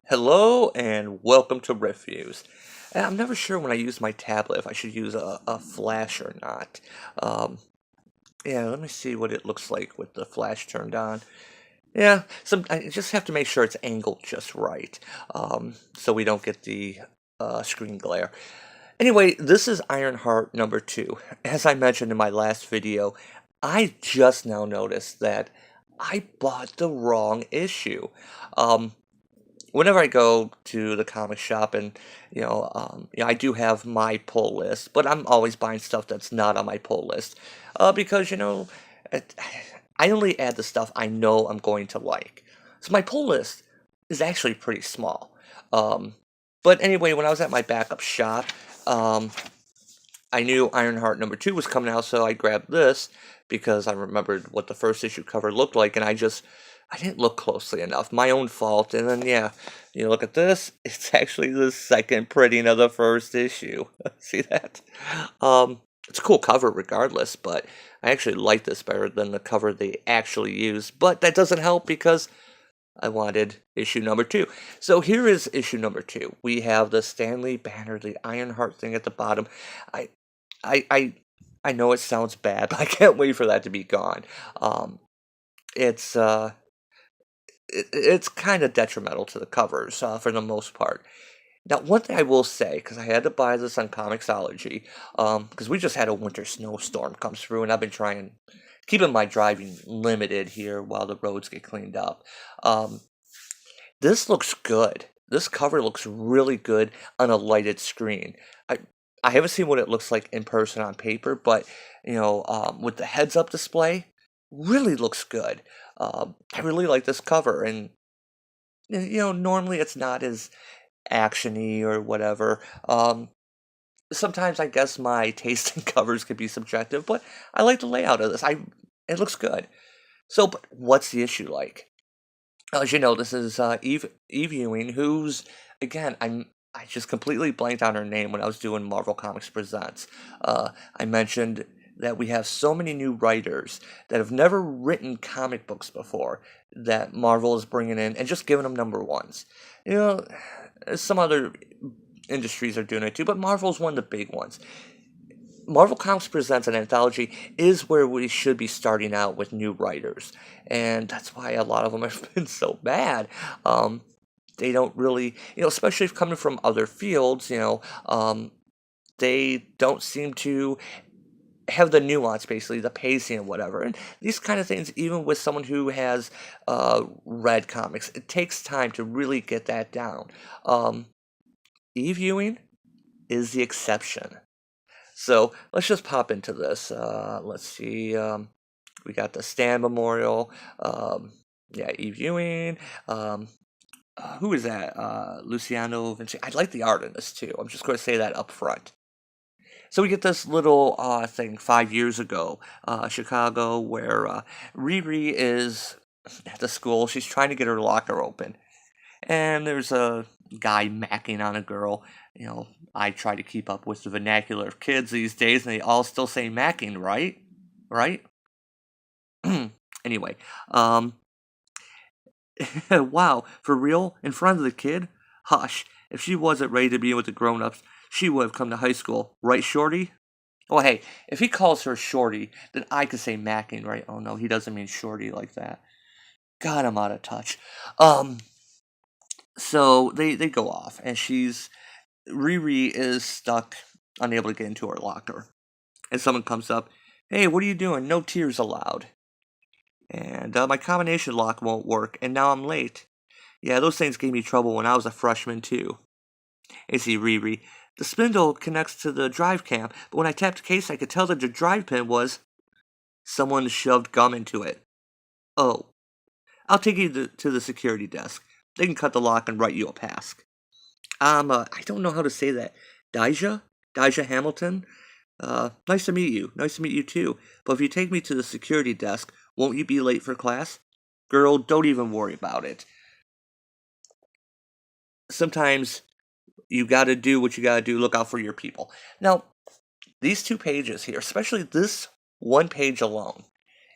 Hello and welcome to Reviews. I'm never sure when I use my tablet if I should use a flash or not. Um, yeah, let me see what it looks like with the flash turned on. Yeah, I just have to make sure it's angled just right, so we don't get the screen glare. Anyway, this is Ironheart number 2. As I mentioned in my last video, I just now noticed that I bought the wrong issue. Um, Whenever I go to the comic shop and I do have my pull list, but I'm always buying stuff that's not on my pull list, because it, I only add the stuff I know I'm going to like. So my pull list is actually pretty small. Um, but anyway, when I was at my backup shop, um, I knew Ironheart number 2 was coming out, so I grabbed this because I remembered what the first issue cover looked like, and I didn't look closely enough. My own fault. And then, yeah, you look at this, it's actually the second printing of the first issue. See that? It's a cool cover regardless, but I actually like this better than the cover they actually used. But that doesn't help because I wanted issue number 2. So here is issue number 2. We have the Stanley banner, the Ironheart thing at the bottom. I, I, I, I know it sounds bad, but I can't wait for that to be gone. Um, it's it's kind of detrimental to the covers for the most part. Now, one thing I will say, because I had to buy this on Comixology, because we just had a winter snowstorm come through, and I've been keeping my driving limited here while the roads get cleaned up. Um, this looks good. This cover looks really good on a lighted screen. I I haven't seen what it looks like in person on paper, but with the heads-up display, really looks good. I really like this cover, and normally it's not as actiony or whatever. Sometimes I guess my taste in covers can be subjective, but I like the layout of this. It looks good. So, but what's the issue like? As you know, this is Eve Ewing, who's again I just completely blanked on her name when I was doing Marvel Comics Presents. I mentioned that we have so many new writers that have never written comic books before that Marvel is bringing in and just giving them number ones. You know, some other industries are doing it too, but Marvel's one of the big ones. Marvel Comics Presents an anthology is where we should be starting out with new writers, and that's why a lot of them have been so bad. Um, they don't really, especially if coming from other fields, they don't seem to have the nuance, basically the pacing and whatever. And these kind of things, even with someone who has read comics, it takes time to really get that down. Um, Eve Ewing is the exception. So let's just pop into this. Let's see. We got the Stan Memorial. Yeah, Eve Ewing. Who is that? Luciano Vecchio. I like the art in this too. I'm just going to say that up front. So we get this little thing 5 years ago, Chicago, where Riri is at the school. She's trying to get her locker open, and there's a guy macking on a girl. I try to keep up with the vernacular of kids these days, and they all still say macking, right? Right? Anyway, um, wow, for real? In front of the kid? Hush. If she wasn't ready to be with the grown-ups, she would have come to high school, right, Shorty? Oh, hey, if he calls her Shorty, then I could say macking, right? Oh, no, he doesn't mean Shorty like that. God, I'm out of touch. Um, so they go off, and Riri is stuck, unable to get into her locker. And someone comes up, hey, what are you doing? No tears allowed. And my combination lock won't work, and now I'm late. Yeah, those things gave me trouble when I was a freshman, too. I see, Riri. The spindle connects to the drive cam, but when I tapped the case, I could tell that the drive pin was. Someone shoved gum into it. Oh. I'll take you to the security desk. They can cut the lock and write you a pass. I don't know how to say that. Dijah? Dijah Hamilton? Nice to meet you. Nice to meet you too. But if you take me to the security desk, won't you be late for class? Girl, don't even worry about it. Sometimes you gotta do what you gotta do. Look out for your people. Now, these 2 pages here, especially this one page alone,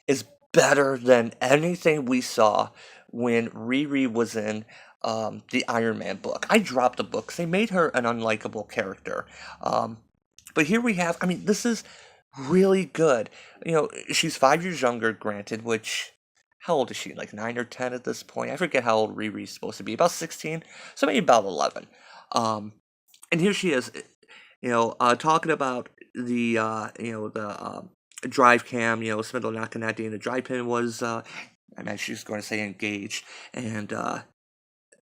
is better than anything we saw when Riri was in the Iron Man book. I dropped the book 'cause they made her an unlikable character. Um, but here we have, I mean, this is really good. She's 5 years younger, granted, which, how old is she? Like 9 or 10 at this point? I forget how old Riri's supposed to be. About 16? So maybe about 11. Um, and here she is, talking about the drive cam, spindle not connecting. The drive pin was, I mean, she's going to say engaged. And,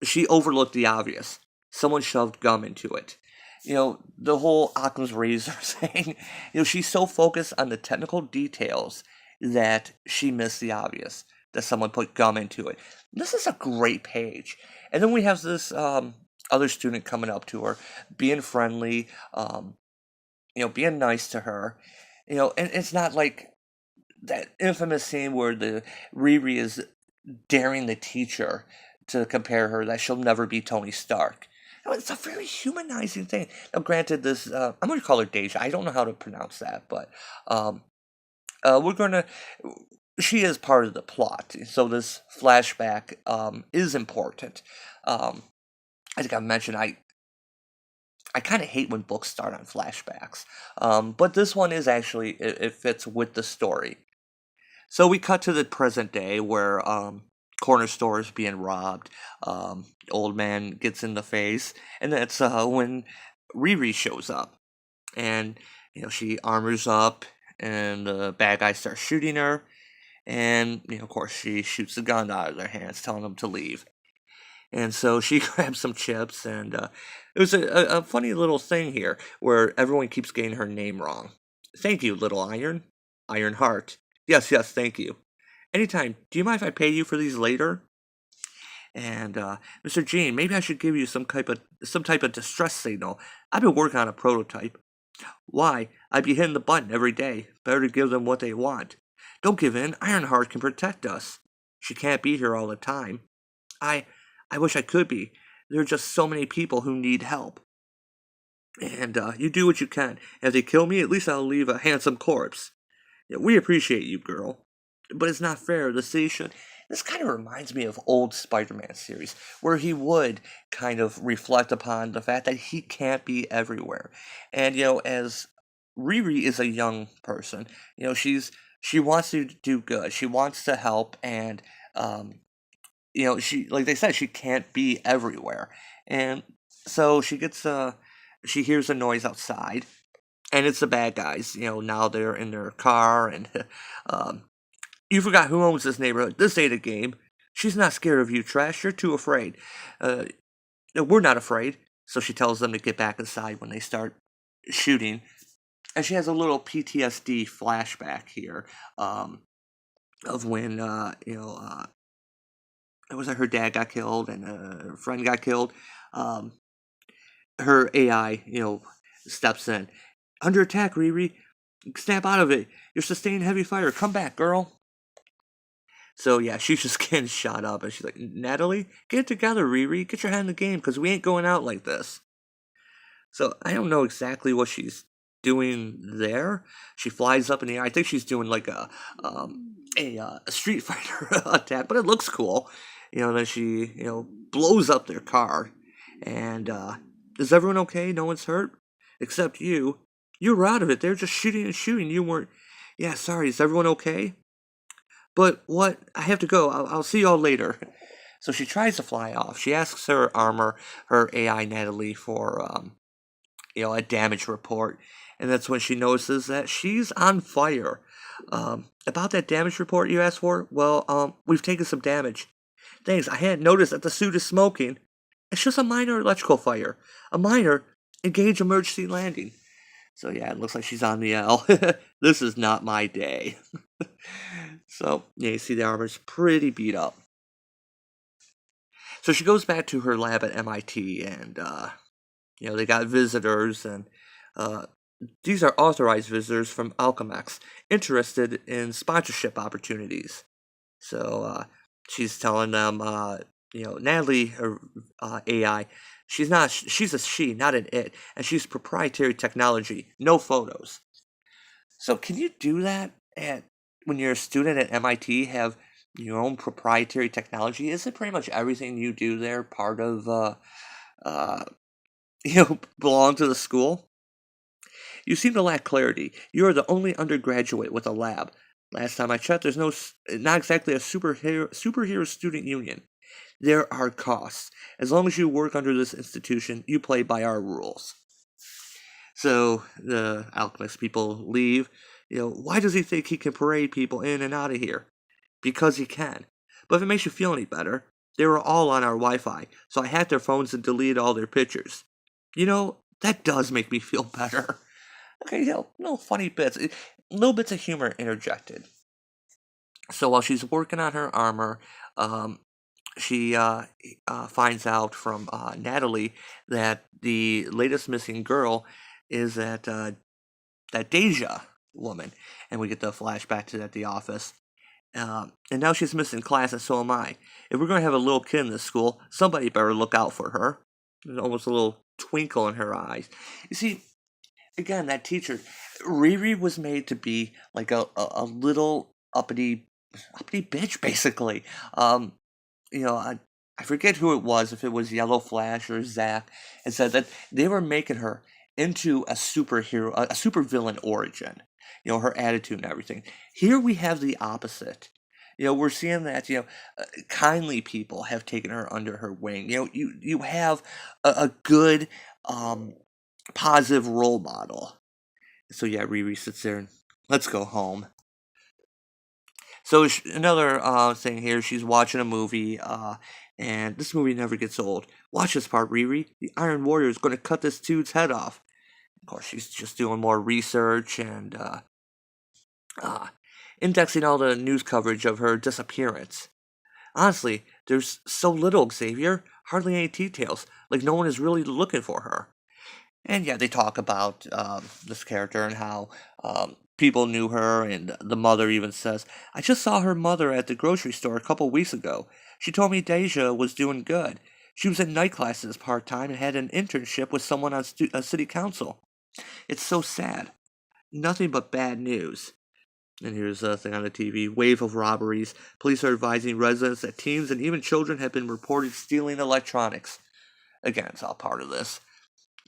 she overlooked the obvious. Someone shoved gum into it. The whole Occam's razor thing. She's so focused on the technical details that she missed the obvious. That someone put gum into it. This is a great page. And then we have this other student coming up to her, being friendly, being nice to her. And it's not like that infamous scene where the Riri is daring the teacher to compare her that she'll never be Tony Stark. It's a very humanizing thing. Now, granted, this I'm going to call her Deja. I don't know how to pronounce that, but we're going to. She is part of the plot, so this flashback is important. I think I mentioned I kind of hate when books start on flashbacks, but this one is actually it fits with the story. So we cut to the present day where corner store is being robbed. Old man gets in the face, and that's when Riri shows up, and she armors up, and the bad guy starts shooting her, and of course she shoots the gun out of their hands, telling them to leave. And so she grabs some chips, and it was a funny little thing here where everyone keeps getting her name wrong. Thank you, little Iron. Ironheart. Yes, yes, thank you. Anytime. Do you mind if I pay you for these later? And Mr. Gene, maybe I should give you some type of distress signal. I've been working on a prototype. Why? I'd be hitting the button every day. Better to give them what they want. Don't give in. Ironheart can protect us. She can't be here all the time. I I wish I could be. There are just so many people who need help. And you do what you can. If they kill me, at least I'll leave a handsome corpse. Yeah, we appreciate you, girl. But it's not fair. The city should. This kind of reminds me of old Spider-Man series, where he would kind of reflect upon the fact that he can't be everywhere. And as Riri is a young person, she wants to do good. She wants to help, and she, like they said, she can't be everywhere. And so she hears a noise outside, and it's the bad guys. Now they're in their car, and um, you forgot who owns this neighborhood. This ain't a game. She's not scared of you, Trash. You're too afraid. Uh, no, we're not afraid. So she tells them to get back inside when they start shooting. And she has a little PTSD flashback here of when, it was her dad got killed and her friend got killed. Um, her AI, steps in. Under attack, Riri. Snap out of it. You're sustaining heavy fire. Come back, girl. So yeah, she's just getting shot up, and she's like, Natalie, get it together, Riri. Get your head in the game, because we ain't going out like this. So I don't know exactly what she's doing there. She flies up in the air. I think she's doing like a Street Fighter attack, but it looks cool. Then she blows up their car, and is everyone okay? No one's hurt except you. You were out of it. They're just shooting and shooting. You weren't. Yeah, sorry. Is everyone okay? But what? I have to go. I'll see y'all later. So she tries to fly off. She asks her AI Natalie, for a damage report, and that's when she notices that she's on fire. About that damage report you asked for? Well, we've taken some damage. Thanks. I hadn't noticed that the suit is smoking. It's just a minor electrical fire. A minor. Engage emergency landing. So yeah, it looks like she's on the L. This is not my day. So yeah, you see the armor's pretty beat up. So she goes back to her lab at MIT, and they got visitors, and uh, these are authorized visitors from Alchemex, interested in sponsorship opportunities. So she's telling them, Natalie, her AI, she's a she, not an it, and she's proprietary technology, no photos. So can you do that when you're a student at MIT? Have your own proprietary technology? Isn't pretty much everything you do there part of uh, belong to the school? You seem to lack clarity. You are the only undergraduate with a lab. Last time I checked, there's not exactly a superhero student union. There are costs. As long as you work under this institution, you play by our rules. So the alchemist people leave. Why does he think he can parade people in and out of here? Because he can. But if it makes you feel any better, they were all on our Wi-Fi, so I hacked their phones and deleted all their pictures. That does make me feel better. Okay, no funny bits, little bits of humor interjected. So while she's working on her armor, she finds out from Natalie that the latest missing girl is that Deja woman, and we get the flashback to at the office. And now she's missing class, and so am I. If we're going to have a little kid in this school, somebody better look out for her. There's almost a little twinkle in her eyes. You see, again, that teacher, Riri was made to be like a little uppity bitch, basically. I forget who it was, if it was Yellow Flash or Zack, and said that they were making her into a superhero, a supervillain origin. Her attitude and everything. Here we have the opposite. We're seeing that kindly people have taken her under her wing. You have a good positive role model. So yeah, Riri sits there and let's go home. So another thing here, she's watching a movie, and this movie never gets old. Watch this part, Riri. The Iron Warrior is going to cut this dude's head off. Of course, she's just doing more research and uh, indexing all the news coverage of her disappearance. Honestly, there's so little, Xavier. Hardly any details. Like no one is really looking for her. And yeah, they talk about this character and how people knew her, and the mother even says, I just saw her mother at the grocery store a couple weeks ago. She told me Deja was doing good. She was in night classes part time and had an internship with someone on city council. It's so sad. Nothing but bad news. And here's a thing on the TV. Wave of robberies. Police are advising residents that teens and even children have been reported stealing electronics. Again, it's all part of this.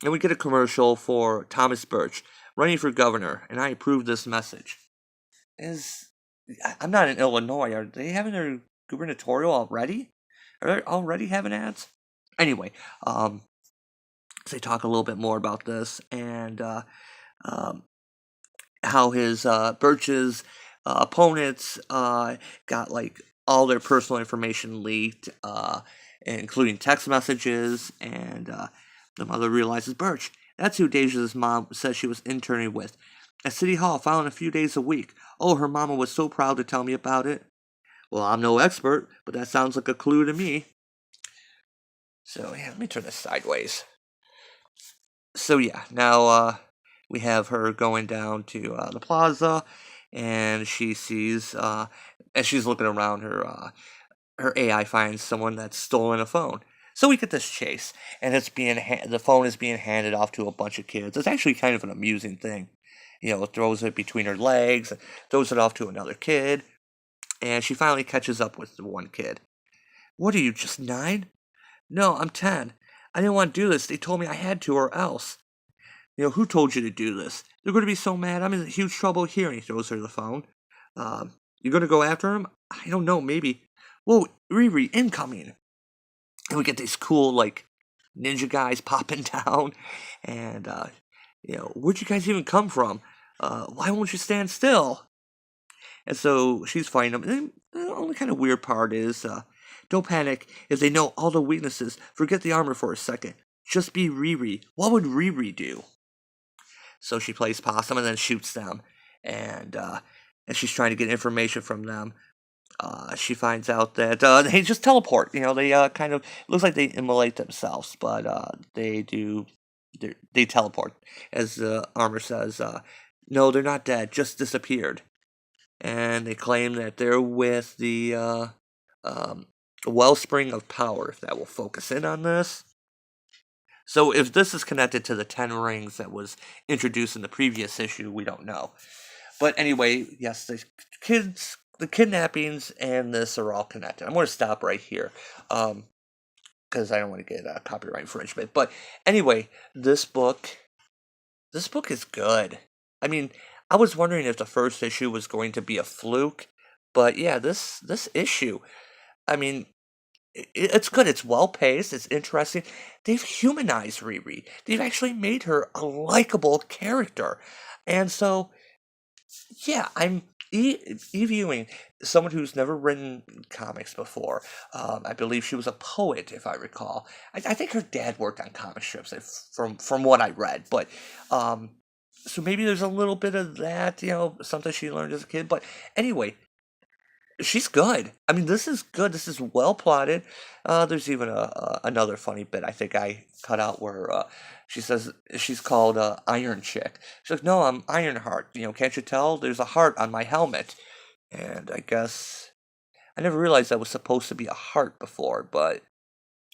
And we get a commercial for Thomas Birch running for governor, and I approve this message. I'm not in Illinois. Are they having their gubernatorial already? Are they already having ads? Anyway, so they talk a little bit more about this and um, how his Birch's opponents got like all their personal information leaked, including text messages, and the mother realizes Birch. That's who Deja's mom says she was interning with. At City Hall, filing a few days a week. Oh, her mama was so proud to tell me about it. Well, I'm no expert, but that sounds like a clue to me. So, yeah, let me turn this sideways. So, yeah, now we have her going down to the plaza, and she sees, as she's looking around, her AI finds someone that's stolen a phone. So we get this chase, and the phone is being handed off to a bunch of kids. It's actually kind of an amusing thing. It throws it between her legs, throws it off to another kid, and she finally catches up with the one kid. What are you, just 9? No, I'm 10. I didn't want to do this. They told me I had to or else. Who told you to do this? They're going to be so mad. I'm in huge trouble here. And he throws her the phone. You're going to go after him? I don't know, maybe. Whoa, Riri, incoming. And we get these cool, like, ninja guys popping down. And, where'd you guys even come from? Why won't you stand still? And so she's fighting them. And the only kind of weird part is, don't panic. If they know all the weaknesses, forget the armor for a second. Just be Riri. What would Riri do? So she plays possum and then shoots them. And she's trying to get information from them. She finds out that they just teleport. They kind of looks like they immolate themselves, but they teleport. As the armor says, no, they're not dead, just disappeared. And they claim that they're with the wellspring of power, if that will focus in on this. So if this is connected to the 10 rings that was introduced in the previous issue, we don't know. But anyway, yes, the kids the kidnappings and this are all connected. I'm going to stop right here. Because I don't want to get copyright infringement. But anyway, this book is good. I mean, I was wondering if the first issue was going to be a fluke, but yeah, this issue, I mean, it's good. It's well paced. It's interesting. They've humanized Riri. They've actually made her a likable character, and so yeah, Eve Ewing, someone who's never written comics before. I believe she was a poet, if I recall. I think her dad worked on comic strips, from what I read. But so maybe there's a little bit of that, something she learned as a kid. But anyway, she's good. I mean, this is good. This is well plotted. There's even another funny bit I think I cut out where she says she's called Iron Chick. She's like, "No, I'm Ironheart. Can't you tell? There's a heart on my helmet." And I guess I never realized that was supposed to be a heart before, but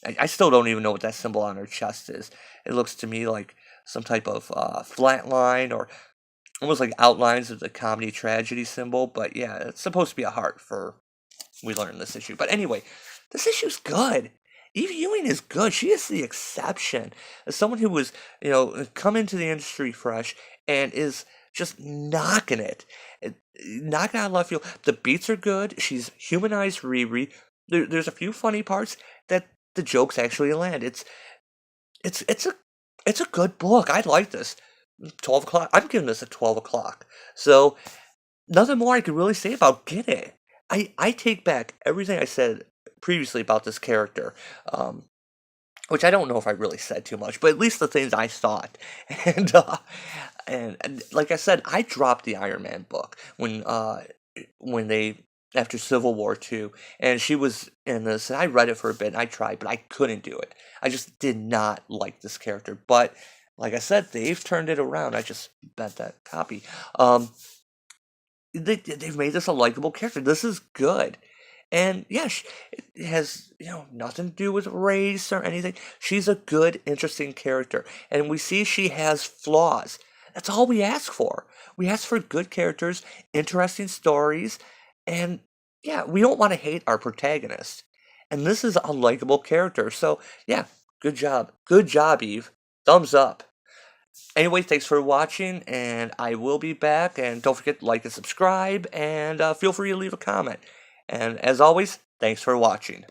I still don't even know what that symbol on her chest is. It looks to me like some type of flat line or almost like outlines of the comedy tragedy symbol, but yeah, it's supposed to be a heart for we learned this issue. But anyway, this issue's good. Eve Ewing is good. She is the exception. As someone who was, come into the industry fresh and is just knocking it, knocking out left field. The beats are good. She's humanized Riri. There's a few funny parts that the jokes actually land. It's a it's a good book. I like this. 12 o'clock. I'm giving this a 12 o'clock. So nothing more I could really say about Get It. I take back everything I said previously about this character, which I don't know if I really said too much, but at least the things I thought. And and like I said, I dropped the Iron Man book when they after Civil War II, and she was in this, and I read it for a bit, and I tried, but I couldn't do it. I just did not like this character. But like I said, they've turned it around. I just bet that copy. They've made this a likable character. This is good. And yeah, it has nothing to do with race or anything. She's a good, interesting character, and we see she has flaws. That's all we ask for. We ask for good characters, interesting stories, and yeah, we don't want to hate our protagonist. And this is a likable character. So yeah, good job, Eve. Thumbs up. Anyway, thanks for watching, and I will be back. And don't forget to like and subscribe, and feel free to leave a comment. And as always, thanks for watching.